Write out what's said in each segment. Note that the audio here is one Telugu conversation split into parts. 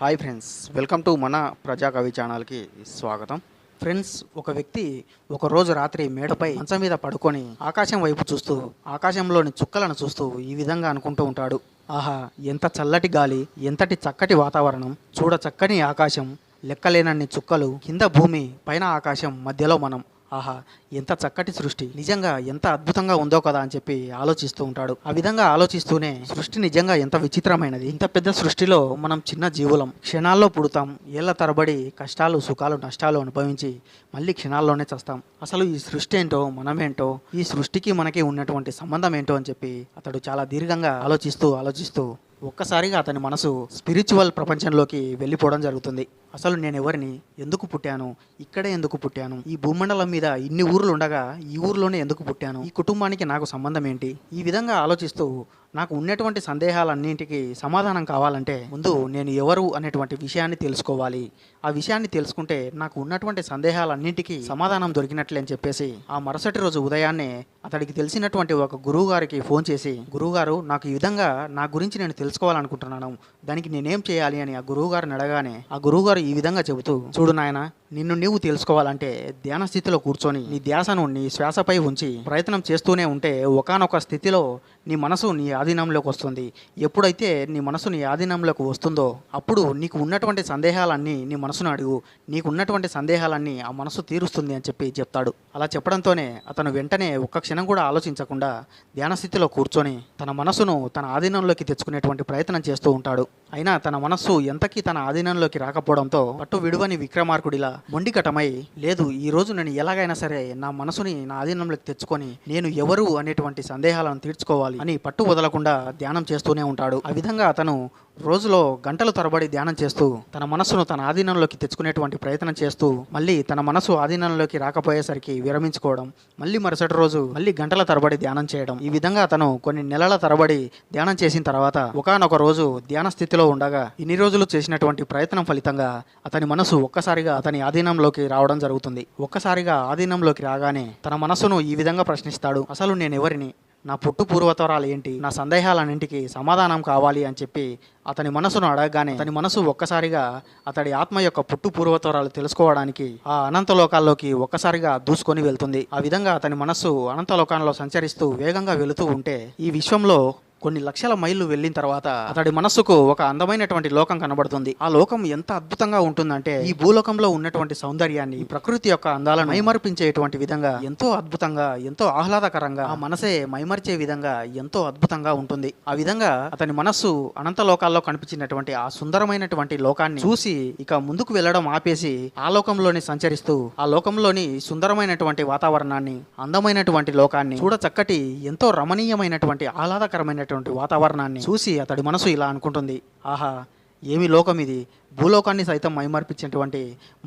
హాయ్ ఫ్రెండ్స్, వెల్కమ్ టు మన ప్రజాకవి ఛానల్కి స్వాగతం. ఫ్రెండ్స్, ఒక వ్యక్తి ఒకరోజు రాత్రి మేడపై మంచం మీద పడుకొని ఆకాశం వైపు చూస్తూ ఆకాశంలోని చుక్కలను చూస్తూ ఈ విధంగా అనుకుంటూ ఉంటాడు. ఆహా, ఎంత చల్లటి గాలి, ఎంతటి చక్కటి వాతావరణం, చూడ చక్కని ఆకాశం, లెక్కలేనన్ని చుక్కలు, కింద భూమి, పైన ఆకాశం, మధ్యలో మనం. ఆహా, ఎంత చక్కటి సృష్టి, నిజంగా ఎంత అద్భుతంగా ఉందో కదా అని చెప్పి ఆలోచిస్తూ ఉంటాడు. ఆ విధంగా ఆలోచిస్తూనే సృష్టి నిజంగా ఎంత విచిత్రమైనది, ఇంత పెద్ద సృష్టిలో మనం చిన్న జీవులం, క్షణాల్లో పుడతాం, ఏళ్ల తరబడి కష్టాలు సుఖాలు నష్టాలు అనుభవించి మళ్ళీ క్షణాల్లోనే చస్తాం. అసలు ఈ సృష్టి ఏంటో, మనమేంటో, ఈ సృష్టికి మనకి ఉన్నటువంటి సంబంధం ఏంటో అని చెప్పి అతడు చాలా దీర్ఘంగా ఆలోచిస్తూ ఒక్కసారిగా అతని మనసు స్పిరిచువల్ ప్రపంచంలోకి వెళ్ళిపోవడం జరుగుతుంది. అసలు నేను ఎవరిని, ఎందుకు పుట్టాను, ఇక్కడే ఎందుకు పుట్టాను, ఈ భూమండలం మీద ఇన్ని ఊర్లు ఉండగా ఈ ఊర్లోనే ఎందుకు పుట్టాను, ఈ కుటుంబానికి నాకు సంబంధం ఏంటి, ఈ విధంగా ఆలోచిస్తూ నాకు ఉన్నటువంటి సందేహాలన్నింటికి సమాధానం కావాలంటే ముందు నేను ఎవరు అనేటువంటి విషయాన్ని తెలుసుకోవాలి. ఆ విషయాన్ని తెలుసుకుంటే నాకు ఉన్నటువంటి సందేహాలన్నింటికి సమాధానం దొరికినట్లే అని చెప్పేసి ఆ మరుసటి రోజు ఉదయాన్నే అతడికి తెలిసినటువంటి ఒక గురువు గారికి ఫోన్ చేసి, గురువుగారు, నాకు ఈ విధంగా నా గురించి నేను తెలుసుకోవాలనుకుంటున్నాను, దానికి నేనేం చేయాలి అని ఆ గురువు గారిని అడగానే ఆ గురువు గారు ఈ విధంగా చెబుతూ, చూడు నాయన, నిన్ను నీవు తెలుసుకోవాలంటే ధ్యాన స్థితిలో కూర్చొని నీ ధ్యాసను నీ శ్వాసపై ఉంచి ప్రయత్నం చేస్తూనే ఉంటే ఒకానొక స్థితిలో నీ మనసు నీ ఆధీనంలోకి వస్తుంది. ఎప్పుడైతే నీ మనసు నీ ఆధీనంలోకి వస్తుందో అప్పుడు నీకు ఉన్నటువంటి సందేహాలన్నీ నీ మనసును అడుగు, నీకు ఉన్నటువంటి సందేహాలన్నీ ఆ మనసు తీరుస్తుంది అని చెప్పి చెప్తాడు. అలా చెప్పడంతోనే అతను వెంటనే ఒక్క క్షణం కూడా ఆలోచించకుండా ధ్యాన స్థితిలో కూర్చొని తన మనసును తన ఆధీనంలోకి తెచ్చుకునేటువంటి ప్రయత్నం చేస్తూ ఉంటాడు. అయినా తన మనస్సు ఎంతకీ తన ఆధీనంలోకి రాకపోవడంతో పట్టు విడువని విక్రమార్కుడిలా మొండికటమై, లేదు, ఈ రోజు నేను ఎలాగైనా సరే నా మనసుని నా ఆధీనంలోకి తెచ్చుకొని నేను ఎవరు అనేటువంటి సందేహాలను తీర్చుకోవాలి అని పట్టు వదలకుండా ధ్యానం చేస్తూనే ఉంటాడు. ఆ విధంగా అతను రోజులో గంటల తరబడి ధ్యానం చేస్తూ తన మనస్సును తన ఆధీనంలోకి తెచ్చుకునేటువంటి ప్రయత్నం చేస్తూ మళ్ళీ తన మనసు ఆధీనంలోకి రాకపోయేసరికి విరమించుకోవడం, మళ్ళీ మరుసటి రోజు మళ్ళీ గంటల తరబడి ధ్యానం చేయడం. ఈ విధంగా అతను కొన్ని నెలల తరబడి ధ్యానం చేసిన తర్వాత ఒకానొక రోజు ధ్యాన స్థితిలో ఉండగా ఇన్ని రోజులు చేసినటువంటి ప్రయత్నం ఫలితంగా అతని మనసు ఒక్కసారిగా అతని ఆధీనంలోకి రావడం జరుగుతుంది. ఒక్కసారిగా ఆధీనంలోకి రాగానే తన మనస్సును ఈ విధంగా ప్రశ్నిస్తాడు, అసలు నేను ఎవరిని, నా పుట్టు పూర్వతరాలు ఏంటి, నా సందేహాలన్నింటికి సమాధానం కావాలి అని చెప్పి అతని మనసును అడగగానే అతని మనసు ఒక్కసారిగా అతడి ఆత్మ యొక్క పుట్టు పూర్వతరాలు తెలుసుకోవడానికి ఆ అనంత లోకాల్లోకి ఒక్కసారిగా దూసుకొని వెళ్తుంది. ఆ విధంగా అతని మనస్సు అనంత లోకాల్లో సంచరిస్తూ వేగంగా వెళుతూ ఉంటే ఈ విశ్వంలో కొన్ని లక్షల మైళ్ళు వెళ్ళిన తర్వాత అతడి మనస్సుకు ఒక అందమైనటువంటి లోకం కనబడుతుంది. ఆ లోకం ఎంత అద్భుతంగా ఉంటుందంటే ఈ భూలోకంలో ఉన్నటువంటి సౌందర్యాన్ని, ప్రకృతి యొక్క అందాలను మైమర్పించేటువంటి విధంగా ఎంతో అద్భుతంగా, ఎంతో ఆహ్లాదకరంగా, ఆ మనసే మైమర్చే విధంగా ఎంతో అద్భుతంగా ఉంటుంది. ఆ విధంగా అతని మనస్సు అనంత లోకాల్లో కనిపించినటువంటి ఆ సుందరమైనటువంటి లోకాన్ని చూసి ఇక ముందుకు వెళ్ళడం ఆపేసి ఆ లోకంలోని సంచరిస్తూ ఆ లోకంలోని సుందరమైనటువంటి వాతావరణాన్ని, అందమైనటువంటి లోకాన్ని, చూడ చక్కటి ఎంతో రమణీయమైనటువంటి ఆహ్లాదకరమైన వాతావరణాన్ని చూసి అతడి మనసు ఇలా అనుకుంటుంది, ఆహా, ఏమి లోకం ఇది, భూలోకాన్ని సైతం మైమర్పించేటువంటి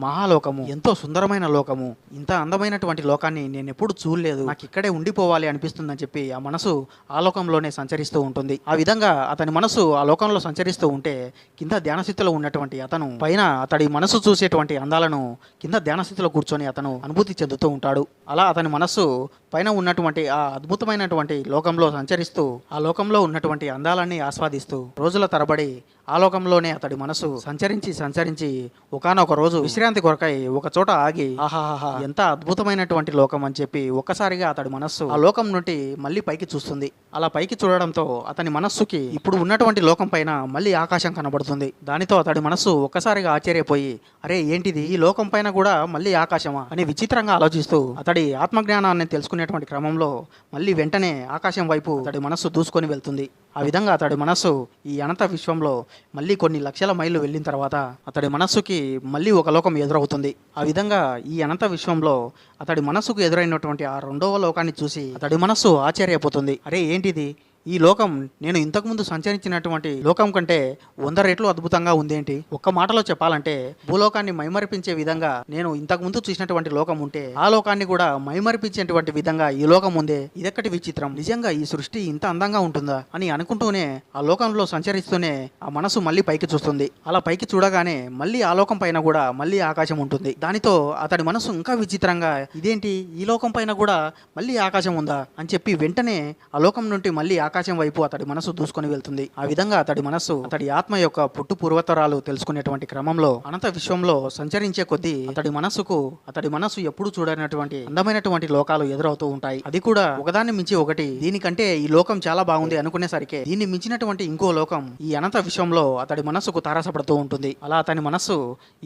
మహాలోకము, ఎంతో సుందరమైన లోకము, ఇంత అందమైనటువంటి లోకాన్ని నేను ఎప్పుడు చూడలేదు, నాకు ఇక్కడే ఉండిపోవాలి అనిపిస్తుందని చెప్పి ఆ మనసు ఆ లోకంలోనే సంచరిస్తూ ఉంటుంది. ఆ విధంగా అతని మనసు ఆ లోకంలో సంచరిస్తూ ఉంటే కింద ధ్యానస్థితిలో ఉన్నటువంటి అతను పైన అతడి మనసు చూసేటువంటి అందాలను కింద ధ్యానస్థితిలో కూర్చొని అతను అనుభూతి చెందుతూ ఉంటాడు. అలా అతని మనస్సు పైన ఉన్నటువంటి ఆ అద్భుతమైనటువంటి లోకంలో సంచరిస్తూ ఆ లోకంలో ఉన్నటువంటి అందాలన్నీ ఆస్వాదిస్తూ రోజుల తరబడి ఆ లోకంలోనే అతడి మనసు సంచరించి ఒకానొక రోజు విశ్రాంతి కొరకై ఒక చోట ఆగి, ఆహాహా, ఎంత అద్భుతమైనటువంటి లోకం అని చెప్పి ఒక్కసారిగా అతడి మనస్సు ఆ లోకం నుండి మళ్ళీ పైకి చూస్తుంది. అలా పైకి చూడడంతో అతని మనస్సుకి ఇప్పుడు ఉన్నటువంటి లోకం పైన మళ్ళీ ఆకాశం కనబడుతుంది. దానితో అతడి మనస్సు ఒక్కసారిగా ఆశ్చర్యపోయి, అరే ఏంటిది, ఈ లోకం పైన కూడా మళ్ళీ ఆకాశమా అని విచిత్రంగా ఆలోచిస్తూ అతడి ఆత్మజ్ఞానాన్ని తెలుసుకునేటువంటి క్రమంలో మళ్ళీ వెంటనే ఆకాశం వైపు అతడి మనస్సు దూసుకొని వెళ్తుంది. ఆ విధంగా అతడి మనస్సు ఈ అనంత విశ్వంలో మళ్ళీ కొన్ని లక్షల మైళ్ళు వెళ్ళిన తర్వాత అతడి మనస్సుకి మళ్ళీ ఒక లోకం ఎదురవుతుంది. ఆ విధంగా ఈ అనంత విశ్వంలో అతడి మనస్సుకు ఎదురైనటువంటి ఆ రెండవ లోకాన్ని చూసి అతడి మనస్సు ఆశ్చర్యపోతుంది, అరే ఏంటిది, ఈ లోకం నేను ఇంతకుముందు సంచరించినటువంటి లోకం కంటే 100 రెట్లు అద్భుతంగా ఉందేంటి, ఒక్క మాటలో చెప్పాలంటే భూలోకాన్ని మైమరిపించే విధంగా నేను ఇంతకుముందు చూసినటువంటి లోకం ఉంటే ఆ లోకాన్ని కూడా మైమరిపించేటువంటి విధంగా ఈ లోకం ఉందే, ఇదెక్కటి విచిత్రం, నిజంగా ఈ సృష్టి ఇంత అందంగా ఉంటుందా అని అనుకుంటూనే ఆ లోకంలో సంచరిస్తూనే ఆ మనసు మళ్ళీ పైకి చూస్తుంది. అలా పైకి చూడగానే మళ్ళీ ఆ లోకం పైన కూడా మళ్ళీ ఆకాశం ఉంటుంది. దానితో అతడి మనసు ఇంకా విచిత్రంగా, ఇదేంటి, ఈ లోకం పైన కూడా మళ్ళీ ఆకాశం ఉందా అని చెప్పి వెంటనే ఆ లోకం నుండి మళ్ళీ ఆకాశం వైపు అతడి మనసు దూసుకొని వెళ్తుంది. ఆ విధంగా అతడి మనస్సు అతడి ఆత్మ యొక్క పుట్టు పూర్వతరాలు తెలుసుకునేటువంటి క్రమంలో అనంత విశ్వంలో సంచరించే కొద్దీ అతడి మనస్సు ఎప్పుడు చూడనటువంటి అందమైనటువంటి లోకాలు ఎదురవుతూ ఉంటాయి. అది కూడా ఒకదాన్ని మించి ఒకటి. దీనికంటే ఈ లోకం చాలా బాగుంది అనుకునేసరికి దీన్ని మించినటువంటి ఇంకో లోకం ఈ అనంత విశ్వంలో అతడి మనస్సుకు తారసపడుతూ ఉంటుంది. అలా అతని మనస్సు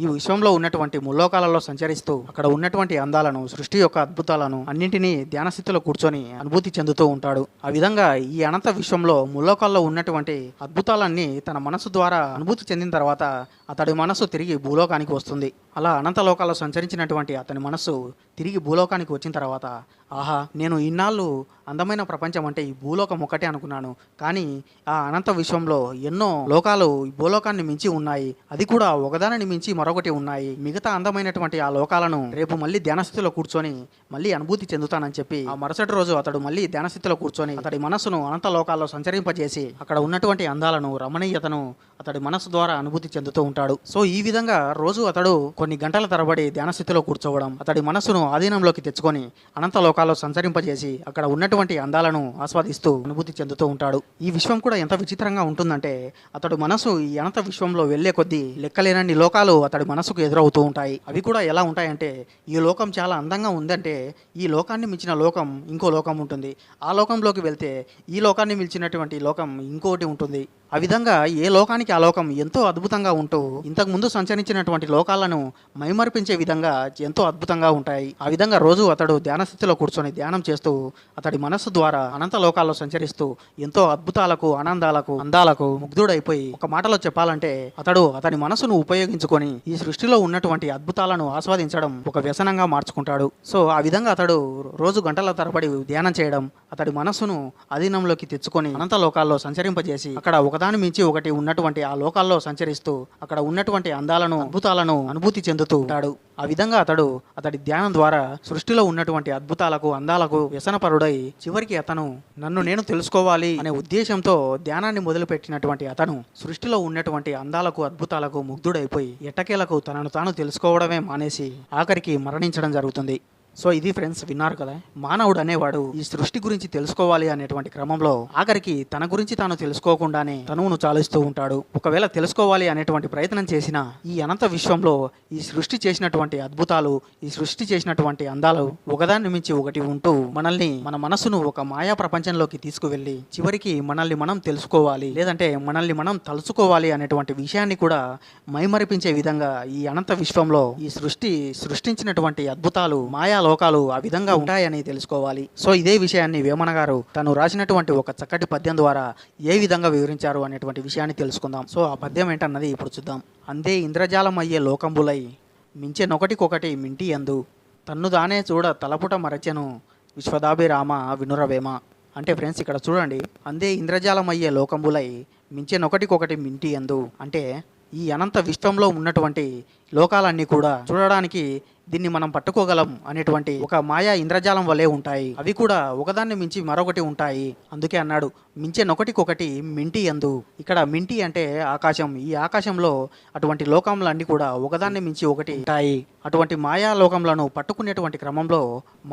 ఈ విశ్వంలో ఉన్నటువంటి ముల్లోకాలలో సంచరిస్తూ అక్కడ ఉన్నటువంటి అందాలను, సృష్టి యొక్క అద్భుతాలను అన్నింటినీ ధ్యాన స్థితిలో కూర్చొని అనుభూతి చెందుతూ ఉంటాడు. ఆ విధంగా ఈ అనంత విశ్వంలో ముల్లోకాల్లో ఉన్నటువంటి అద్భుతాలన్నీ తన మనస్సు ద్వారా అనుభూతి చెందిన తర్వాత అతడి మనస్సు తిరిగి భూలోకానికి వస్తుంది. అలా అనంత లోకాల్లో సంచరించినటువంటి అతని మనస్సు తిరిగి భూలోకానికి వచ్చిన తర్వాత, ఆహా, నేను ఇన్నాళ్ళు అందమైన ప్రపంచం అంటే ఈ భూలోకం ఒకటే అనుకున్నాను, కానీ ఆ అనంత విశ్వంలో ఎన్నో లోకాలు ఈ భూలోకాన్ని మించి ఉన్నాయి, అది కూడా ఒకదానిని మించి మరొకటి ఉన్నాయి. మిగతా అందమైనటువంటి ఆ లోకాలను రేపు మళ్ళీ ధ్యానస్థితిలో కూర్చొని మళ్ళీ అనుభూతి చెందుతానని చెప్పి ఆ మరుసటి రోజు అతడు మళ్ళీ ధ్యానస్థితిలో కూర్చొని అతడి మనస్సును అనంత లోకాల్లో సంచరింపజేసి అక్కడ ఉన్నటువంటి అందాలను, రమణీయతను అతడి మనస్సు ద్వారా అనుభూతి చెందుతూ ఉంటాడు. సో ఈ విధంగా రోజు అతడు కొన్ని గంటల తరబడి ధ్యానస్థితిలో కూర్చోవడం, అతడి మనస్సును ఆధీనంలోకి తెచ్చుకొని అనంత లోకాల్లో సంచరింపజేసి అక్కడ ఉన్నటువంటి అందాలను ఆస్వాదిస్తూ అనుభూతి చెందుతూ ఉంటాడు. ఈ విశ్వం కూడా ఎంత విచిత్రంగా ఉంటుందంటే అతడు మనసు ఈ అనంత విశ్వంలో వెళ్లే కొద్దీ లెక్కలేనన్ని లోకాలు అతడి మనసుకు ఎదురవుతూ ఉంటాయి. అవి కూడా ఎలా ఉంటాయంటే, ఈ లోకం చాలా అందంగా ఉందంటే ఈ లోకాన్ని మించిన లోకం ఇంకో లోకం ఉంటుంది. ఆ లోకంలోకి వెళ్తే ఈ లోకాన్ని మించినటువంటి లోకం ఇంకోటి ఉంటుంది. ఆ విధంగా ఏ లోకానికి ఆ లోకం ఎంతో అద్భుతంగా ఉంటూ ఇంతకు ముందు సంచరించినటువంటి లోకాలను మైమరిపించే విధంగా ఎంతో అద్భుతంగా ఉంటాయి. ఆ విధంగా రోజు అతడు ధ్యాన స్థితిలో కూర్చొని ధ్యానం చేస్తూ అతడి మనస్సు ద్వారా అనంత లోకాల్లో సంచరిస్తూ ఎంతో అద్భుతాలకు, ఆనందాలకు, అందాలకు ముగ్ధుడైపోయి, ఒక మాటలో చెప్పాలంటే అతడి మనసును ఉపయోగించుకొని ఈ సృష్టిలో ఉన్నటువంటి అద్భుతాలను ఆస్వాదించడం ఒక వ్యసనంగా మార్చుకుంటాడు. సో ఆ విధంగా అతడు రోజు గంటల తరబడి ధ్యానం చేయడం అతడి మనస్సును అధీనంలోకి తెచ్చుకొని అనంత లోకాల్లో సంచరింపజేసి అక్కడ ఒకదాని మించి ఒకటి ఉన్నటువంటి ఆ లోకాల్లో సంచరిస్తూ అక్కడ ఉన్నటువంటి అందాలను, అద్భుతాలను అనుభూతి చెందుతూ ఉంటాడు. ఆ విధంగా అతడి ధ్యానం ద్వారా సృష్టిలో ఉన్నటువంటి అద్భుతాలకు, అందాలకు వ్యసనపరుడై చివరికి అతను నన్ను నేను తెలుసుకోవాలి అనే ఉద్దేశంతో ధ్యానాన్ని మొదలుపెట్టినటువంటి అతను సృష్టిలో ఉన్నటువంటి అందాలకు, అద్భుతాలకు ముగ్ధుడైపోయి ఎట్టకేలకు తనను తాను తెలుసుకోవడమే మానేసి ఆఖరికి మరణించడం జరుగుతుంది. సో ఇది ఫ్రెండ్స్, విన్నారు కదా, మానవుడు అనేవాడు ఈ సృష్టి గురించి తెలుసుకోవాలి అనేటువంటి క్రమంలో ఆఖరికి తన గురించి తాను తెలుసుకోకుండానే తనువును చాలిస్తూ ఉంటాడు. ఒకవేళ తెలుసుకోవాలి అనేటువంటి ప్రయత్నం చేసినా ఈ అనంత విశ్వంలో ఈ సృష్టి చేసినటువంటి అద్భుతాలు, ఈ సృష్టి చేసినటువంటి అందాలు ఒకదాన్ని మించి ఒకటి ఉంటూ మన మనసును ఒక మాయా ప్రపంచంలోకి తీసుకువెళ్ళి చివరికి మనల్ని మనం తెలుసుకోవాలి, లేదంటే మనల్ని మనం తలుచుకోవాలి అనేటువంటి విషయాన్ని కూడా మైమరిపించే విధంగా ఈ అనంత విశ్వంలో ఈ సృష్టించినటువంటి అద్భుతాలు, మాయా లోకాలు ఆ విధంగా ఉంటాయని తెలుసుకోవాలి. సో ఇదే విషయాన్ని వేమన గారు తను రాసినటువంటి ఒక చక్కటి పద్యం ద్వారా ఏ విధంగా వివరించారు అనేటువంటి విషయాన్ని తెలుసుకుందాం. సో ఆ పద్యం ఏంటన్నది ఇప్పుడు చూద్దాం. అందే ఇంద్రజాలం అయ్యే లోకంబులై మించెనొకటికొకటి మింటి యందు తన్ను దానే చూడ తలపుట మరచెను విశ్వదాభిరామ వినురవేమ. అంటే ఫ్రెండ్స్ ఇక్కడ చూడండి, అందే ఇంద్రజాలం అయ్యే లోకంబులై మించెనొకటికొకటి మింటి యందు అంటే ఈ అనంత విశ్వంలో ఉన్నటువంటి లోకాలన్నీ కూడా చూడడానికి దీన్ని మనం పట్టుకోగలం అనేటువంటి ఒక మాయా ఇంద్రజాలం వలె ఉంటాయి. అవి కూడా ఒకదాన్ని మించి మరొకటి ఉంటాయి. అందుకే అన్నాడు మించెనొకటికొకటి మింటి యందు. ఇక్కడ మింటి అంటే ఆకాశం. ఈ ఆకాశంలో అటువంటి లోకములన్నీ కూడా ఒకదాన్ని మించి ఒకటి ఉంటాయి. అటువంటి మాయా లోకములను పట్టుకునేటువంటి క్రమంలో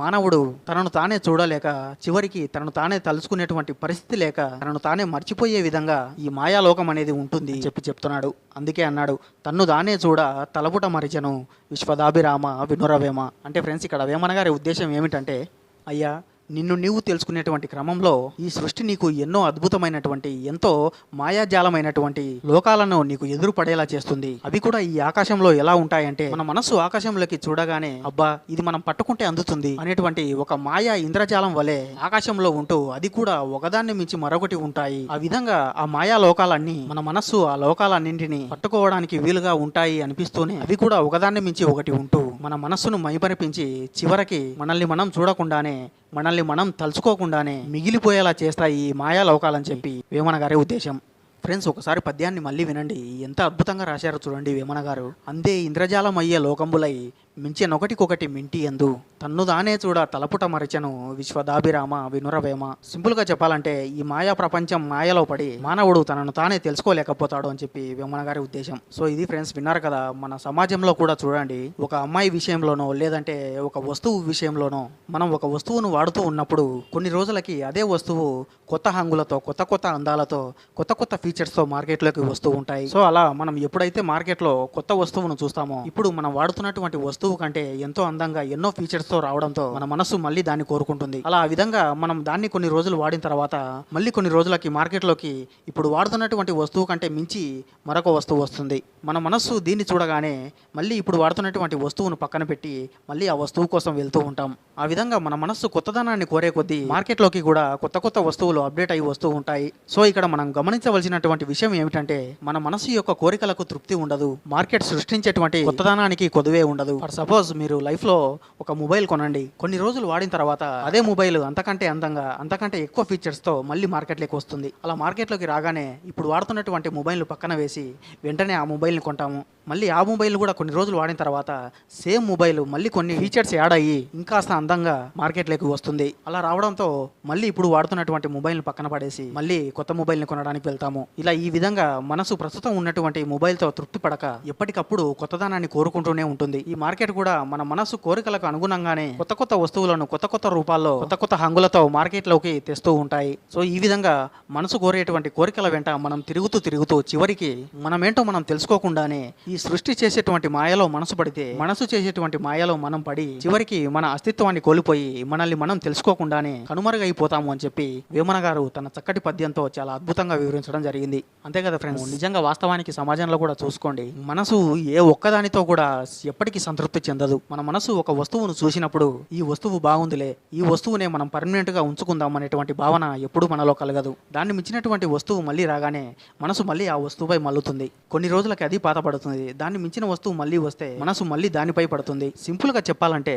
మానవుడు తనను తానే చూడలేక చివరికి తనను తానే తలుచుకునేటువంటి పరిస్థితి లేక తనను తానే మర్చిపోయే విధంగా ఈ మాయా లోకం అనేది ఉంటుంది చెప్తున్నాడు. అందుకే అన్నాడు తన్ను దానే చూడ తలపుట మరిచెను విశ్వదాభిరామ వినురవేమ. అంటే ఫ్రెండ్స్ ఇక్కడ వేమన గారి ఉద్దేశం ఏమిటంటే, అయ్యా నిన్ను నీవు తెలుసుకునేటువంటి క్రమంలో ఈ సృష్టి నీకు ఎన్నో అద్భుతమైనటువంటి, ఎంతో మాయాజాలమైనటువంటి లోకాలను నీకు ఎదురుపడేలా చేస్తుంది. అవి కూడా ఈ ఆకాశంలో ఎలా ఉంటాయంటే, మన మనస్సు ఆకాశంలోకి చూడగానే అబ్బా ఇది మనం పట్టుకుంటే అందుతుంది అనేటువంటి ఒక మాయా ఇంద్రజాలం వలె ఆకాశంలో ఉంటూ అది కూడా ఒకదాన్ని మించి మరొకటి ఉంటాయి. ఆ విధంగా ఆ మాయా లోకాలన్నీ మన మనస్సు ఆ లోకాలన్నింటినీ పట్టుకోవడానికి వీలుగా ఉంటాయి అనిపిస్తూనే అవి కూడా ఒకదాన్ని మించి ఒకటి ఉంటూ మన మనస్సును మైమరిపించి చివరికి మనల్ని మనం చూడకుండానే, మనల్ని మనం తలుచుకోకుండానే మిగిలిపోయేలా చేస్తాయి ఈ మాయా లోకాలని చెప్పి వేమన గారి ఉద్దేశం. ఫ్రెండ్స్ ఒకసారి పద్యాన్ని మళ్ళీ వినండి. ఎంత అద్భుతంగా రాశారో చూడండి వేమన గారు. అందే ఇంద్రజాలమయ్యే లోకంబులై మించెనొకటికొకటి మింటి ఎందు తన్ను దానే చూడ తలపుట మరచెను విశ్వదాభిరామ వినురవేమ. సింపుల్ గా చెప్పాలంటే ఈ మాయా ప్రపంచం మాయలో పడి మానవుడు తనను తానే తెలుసుకోలేకపోతాడు అని చెప్పి వేమన గారి ఉద్దేశం. సో ఇది ఫ్రెండ్స్ విన్నారు కదా. మన సమాజంలో కూడా చూడండి, ఒక అమ్మాయి విషయంలోనో లేదంటే ఒక వస్తువు విషయంలోనో మనం ఒక వస్తువును వాడుతూ ఉన్నప్పుడు కొన్ని రోజులకి అదే వస్తువు కొత్త హంగులతో కొత్త కొత్త అందాలతో కొత్త కొత్త ఫీచర్స్తో మార్కెట్లోకి వస్తూ ఉంటాయి. సో అలా మనం ఎప్పుడైతే మార్కెట్లో కొత్త వస్తువును చూస్తామో ఇప్పుడు మనం వాడుతున్నటువంటి వస్తువు కంటే ఎంతో అందంగా ఎన్నో ఫీచర్స్తో రావడంతో మన మనసు మళ్ళీ దాన్ని కోరుకుంటుంది. అలా ఆ విధంగా మనం దాన్ని కొన్ని రోజులు వాడిన తర్వాత మళ్ళీ కొన్ని రోజులకి మార్కెట్లోకి ఇప్పుడు వాడుతున్నటువంటి వస్తువు కంటే మించి మరొక వస్తువు వస్తుంది. మన మనస్సు దీన్ని చూడగానే మళ్ళీ ఇప్పుడు వాడుతున్నటువంటి వస్తువును పక్కన పెట్టి మళ్ళీ ఆ వస్తువు కోసం వెళ్తూ ఉంటాం. ఆ విధంగా మన మనస్సు కొత్తదనాన్ని కోరే కొద్దీ మార్కెట్లోకి కూడా కొత్త కొత్త వస్తువులు అప్డేట్ అయ్యి వస్తూ ఉంటాయి. సో ఇక్కడ మనం గమనించవలసినటువంటి విషయం ఏమిటంటే మన మనసు యొక్క కోరికలకు తృప్తి ఉండదు. మార్కెట్ సృష్టించేటువంటి కొత్తదనానికి కొదువే ఉండదు. ఫర్ సపోజ్ మీరు లైఫ్ లో ఒక మొబైల్ కొనండి, కొన్ని రోజులు వాడిన తర్వాత అదే మొబైల్ అంతకంటే అందంగా అంతకంటే ఎక్కువ ఫీచర్స్ తో మళ్ళీ మార్కెట్లోకి వస్తుంది. అలా మార్కెట్లోకి రాగానే ఇప్పుడు వాడుతున్నటువంటి మొబైల్ పక్కన వేసి వెంటనే ఆ మొబైల్ని కొంటాము. మళ్ళీ ఆ మొబైల్ కూడా కొన్ని రోజులు వాడిన తర్వాత సేమ్ మొబైల్ మళ్ళీ కొన్ని ఫీచర్స్ యాడ్ అయ్యి ఇంకాస్త అందంగా మార్కెట్లోకి వస్తుంది. అలా రావడంతో మళ్ళీ ఇప్పుడు వాడుతున్నటువంటి మొబైల్ని పక్కన పడేసి మళ్ళీ కొత్త మొబైల్ని కొనడానికి వెళ్తాము. ఇలా ఈ విధంగా మనసు ప్రస్తుతం ఉన్నటువంటి మొబైల్తో తృప్తి పడక ఎప్పటికప్పుడు కొత్తదనాన్ని కోరుకుంటూనే ఉంటుంది. ఈ మార్కెట్ కూడా మన మనసు కోరికలకు అనుగుణంగానే కొత్త కొత్త వస్తువులను కొత్త కొత్త రూపాల్లో కొత్త కొత్త హంగులతో మార్కెట్లోకి తెస్తూ ఉంటాయి. సో ఈ విధంగా మనసు కోరేటువంటి కోరికల వెంట మనం తిరుగుతూ తిరుగుతూ చివరికి మనమేంటో మనం తెలుసుకోకుండానే ఈ సృష్టి చేసేటువంటి మాయలో మనసు పడితే మనసు చేసేటువంటి మాయలో మనం పడి చివరికి మన అస్తిత్వాన్ని కోల్పోయి మనల్ని మనం తెలుసుకోకుండానే కనుమరుగైపోతాము అని చెప్పి వేమన గారు తన చక్కటి పద్యంతో చాలా అద్భుతంగా వివరించడం జరిగింది. అంతే కదా ఫ్రెండ్స్, నిజంగా వాస్తవానికి సమాజంలో కూడా చూసుకోండి, మనసు ఏ ఒక్కదానితో కూడా ఎప్పటికీ సంతృప్తి చెందదు. మన మనసు ఒక వస్తువును చూసినప్పుడు ఈ వస్తువు బాగుందిలే, ఈ వస్తువునే మనం పర్మనెంట్ గా ఉంచుకుందాం అనేటువంటి భావన ఎప్పుడు మనలో కలగదు. దాన్ని మించినటువంటి వస్తువు మళ్ళీ రాగానే మనసు మళ్ళీ ఆ వస్తువుపై మల్లుతుంది. కొన్ని రోజులకి అది పాతపడుతుంది. దాన్ని మించిన వస్తువు మళ్ళీ వస్తే మనసు మళ్ళీ దానిపై పడుతుంది. సింపుల్ గా చెప్పాలంటే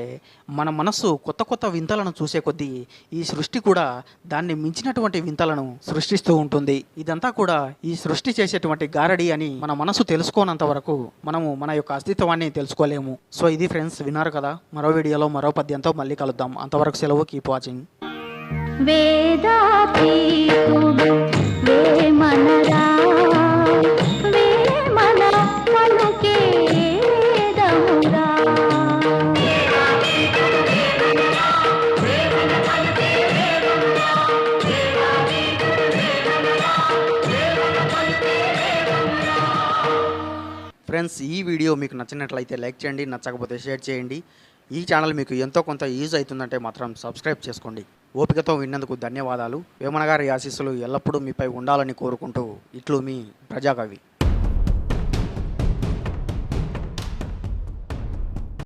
మన మనస్సు కొత్త కొత్త వింతలను చూసే కొద్దీ ఈ సృష్టి కూడా దాన్ని మించినటువంటి వింతలను సృష్టిస్తూ ఉంటుంది. ఇదంతా కూడా ఈ సృష్టి చేసేటువంటి గారడి అని మన మనసు తెలుసుకోనంత వరకు మనము మన యొక్క అస్తిత్వాన్ని తెలుసుకోలేము. సో ఇది ఫ్రెండ్స్, విన్నారు కదా. మరో వీడియోలో మరో పద్యంతో మళ్ళీ కలుద్దాం. అంతవరకు సెలవు. Keep watching. ఫ్రెండ్స్ ఈ వీడియో మీకు నచ్చినట్లయితే లైక్ చేయండి, నచ్చకపోతే షేర్ చేయండి. ఈ ఛానల్ మీకు ఎంతో కొంత యూజ్ అవుతుందంటే మాత్రం సబ్స్క్రైబ్ చేసుకోండి. ఓపికతో విన్నందుకు ధన్యవాదాలు. వేమన గారి ఆశీస్సులు ఎల్లప్పుడూ మీపై ఉండాలని కోరుకుంటూ ఇట్లు మీ ప్రజాకవి.